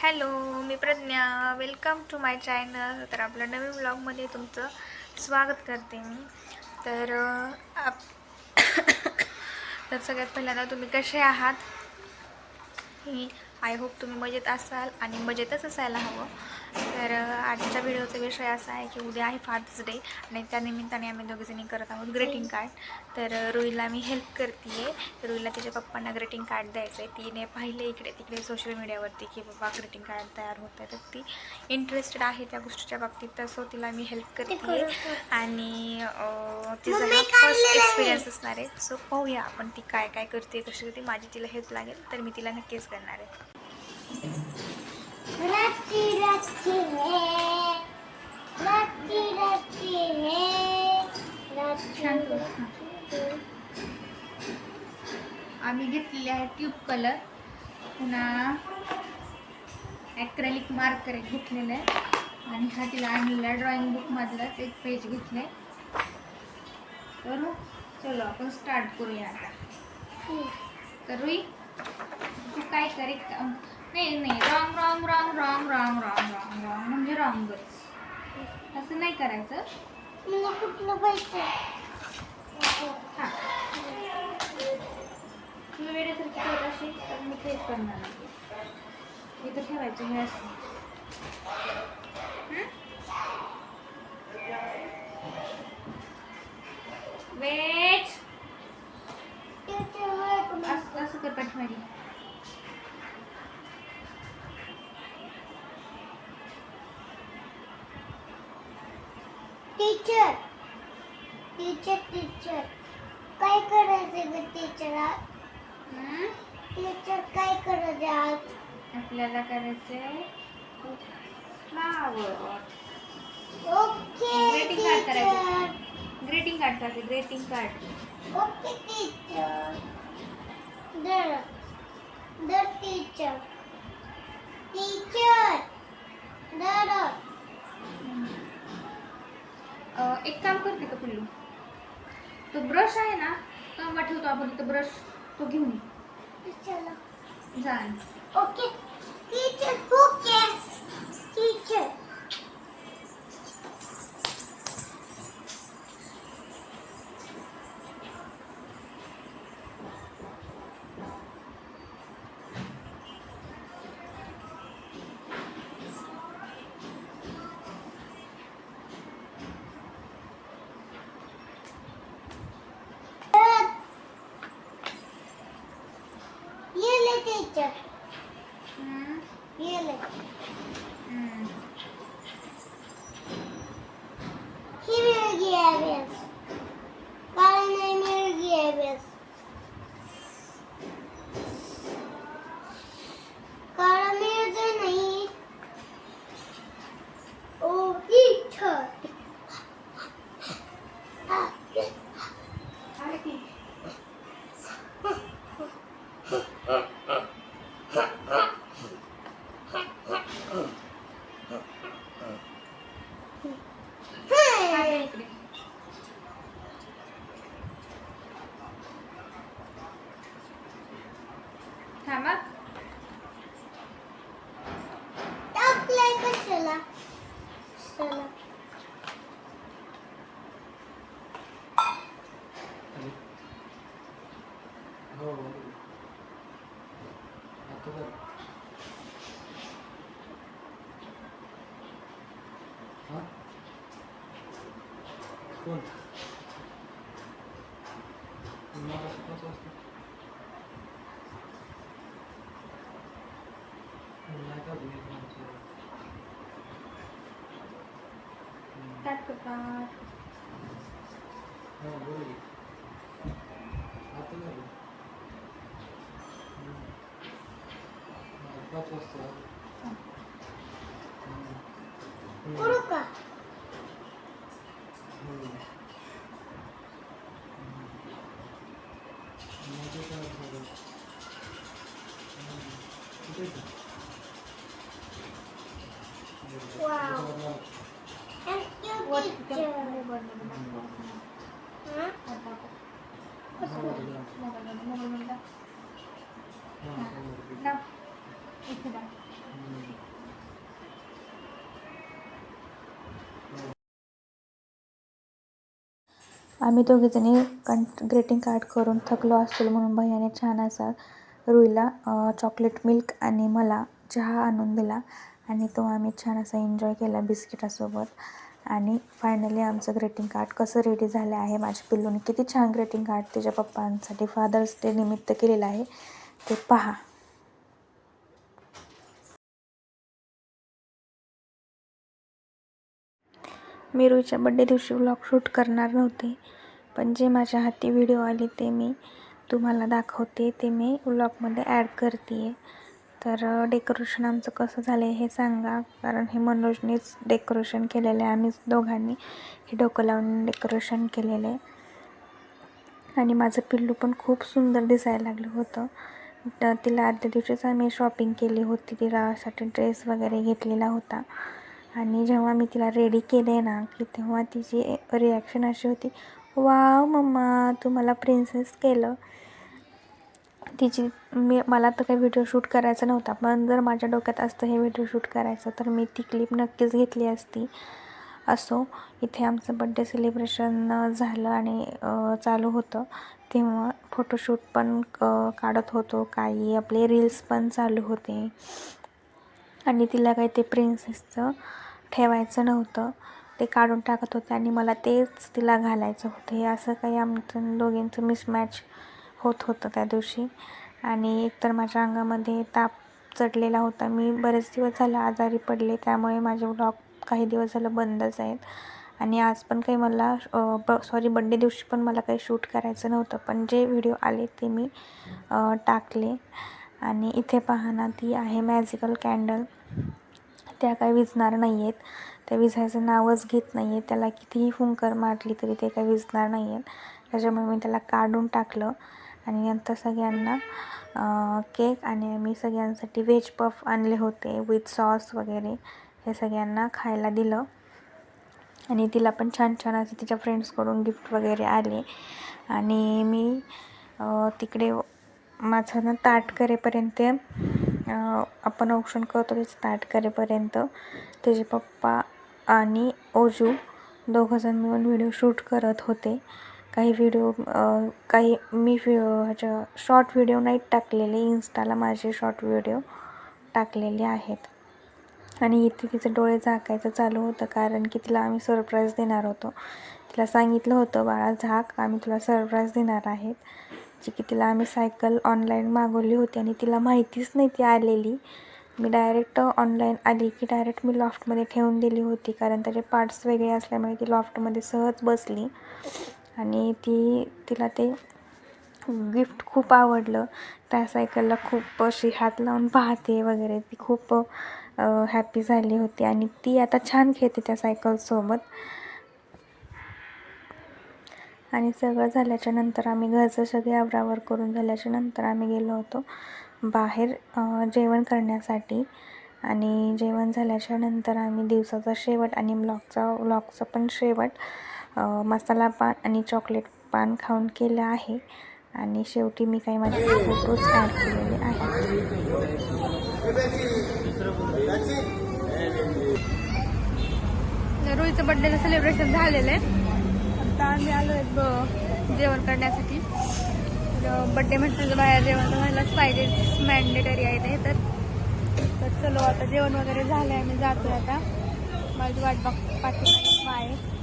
Hello, मी Pragya. Welcome to my channel. तर आपल्या नवीन व्लॉगमध्ये तुमचं स्वागत करते मी. तर तर सगळ्यात पहिल्यांदा तुम्ही कसे आहात? आय होप तुम्ही मजेत असाल आणि मजेतच असायला हवं. तर आजच्या व्हिडिओचा विषय असा आहे की उद्या आहे फादर्स डे आणि त्यानिमित्ताने आम्ही दोघीजणी करत आहोत ग्रीटिंग कार्ड. तर रुईला मी हेल्प करते आहे. रुईला तिच्या पप्पांना ग्रीटिंग कार्ड द्यायचं आहे. तिने पाहिलं इकडे तिकडे सोशल मीडियावरती की बाबा ग्रीटिंग कार्ड तयार होत आहे, तर ती इंटरेस्टेड आहे त्या गोष्टीच्या बाबतीत. तर सो तिला मी हेल्प करते आणि तिचा हा फर्स्ट एक्सपिरियन्स असणार आहे. सो पाहूया आपण ती काय काय करते, कशी करते. माझी तिला हेल्प लागेल तर मी तिला नक्कीच करणार आहे. आम्ही घेतलेले आहे ट्यूब कलर, पुन्हा ॲक्रेलिक मार्कर एक घेतलेलं आहे आणि हा तिला आणलेला ड्रॉइंग बुकमधलाच एक पेज घेतलं आहे. तर चलो आपण स्टार्ट करूया आता. तर रुई तू काय कर, नाही नाही wrong wrong wrong wrong wrong wrong wrong wrong म्हणजे रॉंगच, असं नाही करायचं. मला कुठलं पाहिजे? हां, तुला वेळेसारखी करत असेल तर मी तेच करणार आहे. इथं ठेवायचं हे असं. वेट असं कर पाठवायला. टीचर टीचर टीचर काय करायचं ग टीचर? टीचर काय करायचं आज? आपल्याला करायचंय फ्लावर. ओके ग्रीटिंग कार्ड करायचं. ग्रीटिंग कार्ड करायचं. Greeting card. Okay teacher. The teacher teacher the एक काम करते का पिल्लू, तो ब्रश आहे ना, तो ठेवतो आपण तो ब्रश, तो घेऊन ये जा. Okay teacher. Okay teacher. Teacher. Really? He will give us. Karan will give us. Karan will नहीं. Oh, teacher. थांबा. टाकलाय कशाला? चला. हो आता कर. हां कोण तुम्हाला कसं असतं? नाही का काट. हो बरोबर. आता झालं 5 वाजता. करू का? Wow. Thank you, teacher. आम्ही दोघीजणी ग्रीटिंग कार्ड करून थकलो असेल म्हणून भैयाने छान असा रुईला चॉकलेट मिल्क आणि मला चहा आणून दिला आणि तो आम्ही छान असा एन्जॉय केला बिस्किटासोबत. आणि फायनली आमचं ग्रीटिंग कार्ड कसं रेडी झालं आहे. माझ्या पिल्लूने किती छान ग्रीटिंग कार्ड तिच्या पप्पांसाठी फादर्स डे निमित्त केलेलं आहे ते पहा. मी रुईच्या बड्डे दिवशी व्लॉग शूट करणार नव्हते, पण जे माझ्या हाती व्हिडिओ आले ते मी तुम्हाला दाखवते, ते मी व्लॉगमध्ये ॲड करते आहे. तर डेकोरेशन आमचं कसं झालं आहे हे सांगा, कारण हे मनोजनेच डेकोरेशन केलेलं आहे. आम्हीच दोघांनी हे डोकं लावून डेकोरेशन केलेलं आहे. आणि माझं पिल्लू पण खूप सुंदर दिसायला लागलं होतं. तिला आदल्या दिवशीच आम्ही शॉपिंग केली होती, तिलासाठी ड्रेस वगैरे घेतलेला होता. आणि जेव्हा मी तिला रेडी केले ना की तेव्हा तिची रिॲक्शन अशी होती, वाव मम्मा तू मला प्रिन्सेस केलं. मला तर काही व्हिडिओ शूट करायचा नव्हता, पण जर माझ्या डोक्यात असतं हे व्हिडिओ शूट करायचं तर मी ती क्लिप नक्कीच घेतली असती. असो, इथे आमचं बड्डे सेलिब्रेशन झालं आणि चालू होतं तेव्हा फोटोशूट पण काढत होतो, काही आपले रील्स पण चालू होते. आणि तिला काही ते प्रिन्सेसचं ठेवायचं नव्हतं, ते काढून टाकत होते आणि मला तेच तिला घालायचं होतं. हे असं काही आमचं दोघींचं मिसमॅच होत होतं त्या दिवशी. आणि एकतर माझ्या अंगामध्ये ताप चढलेला होता, मी बरेच दिवस झालं आजारी पडले, त्यामुळे माझे व्लॉग काही दिवस झालं बंदच आहेत. आणि आज पण काही मला बड्डे दिवशी पण मला काही शूट करायचं नव्हतं, पण जे व्हिडिओ आले ते मी टाकले. आणि इथे पहा ना, ती आहे मॅजिकल कॅन्डल, त्या काही विझणार नाही आहेत, त्या विझायचं नावच घेत नाही आहे. त्याला कितीही फुंकर मारली तरी ते काही विझणार नाही आहेत. त्याच्यामुळे मी त्याला काढून टाकलं. आणि नंतर सगळ्यांना केक आणि मी सगळ्यांसाठी व्हेज पफ आणले होते विथ सॉस वगैरे, हे सगळ्यांना खायला दिलं. आणि तिला पण छान छान असे तिच्या फ्रेंड्सकडून गिफ्ट वगैरे आले. आणि मी तिकडे माझं ना ताट करेपर्यंत आपण औक्षण करतो त्याचं ताट करेपर्यंत त्याचे पप्पा आणि ओजू दोघंजण मिळून व्हिडिओ शूट करत होते. काही व्हिडिओ काही मी ह्याच्या शॉर्ट व्हिडिओ नाही टाकलेले, इन्स्टाला माझे शॉर्ट व्हिडिओ टाकलेले आहेत. आणि इथे तिचे डोळे झाकायचं चालू होतं, कारण की तिला आम्ही सरप्राईज देणार होतो. तिला सांगितलं होतं, बाळा झाक, आम्ही तुला सरप्राईज देणार आहेत. जी की तिला आम्ही सायकल ऑनलाईन मागवली होती आणि तिला माहितीच नाही ती आलेली. मी डायरेक्ट ऑनलाईन आली की डायरेक्ट मी लॉफ्टमध्ये ठेवून दिली होती, कारण त्याचे पार्ट्स वेगळे असल्यामुळे ती लॉफ्टमध्ये सहज बसली. आणि तिला ते गिफ्ट खूप आवडलं. त्या सायकलला खूप अशी हात लावून पाहते वगैरे, ती खूप हॅपी झाली होती. आणि ती आता छान खेळते त्या सायकलसोबत. आणि सगळं झाल्याच्या नंतर आम्ही घरचं सगळे आवरावर करून झाल्याच्या नंतर आम्ही गेलो होतो बाहेर जेवण करण्यासाठी. आणि जेवण झाल्याच्या नंतर आम्ही दिवसाचा शेवट आणि व्लॉगचा पण शेवट मसाला पान आणि चॉकलेट पान खाऊन केलं आहे. आणि शेवटी मी काही माझे फोटोज ॲड केलेले आहेत. रोहितचं बड्डेचं सेलिब्रेशन झालेलं आहे. आता आम्ही आलो आहे जेवण करण्यासाठी. तर बड्डे म्हटलं बाहेर जेवण व्हायलाच पाहिजे, मॅन्डेटरी आहे ते. तर चलो आता जेवण वगैरे झालं आहे, मी जातो आता. माझी वाट पाठी आहे.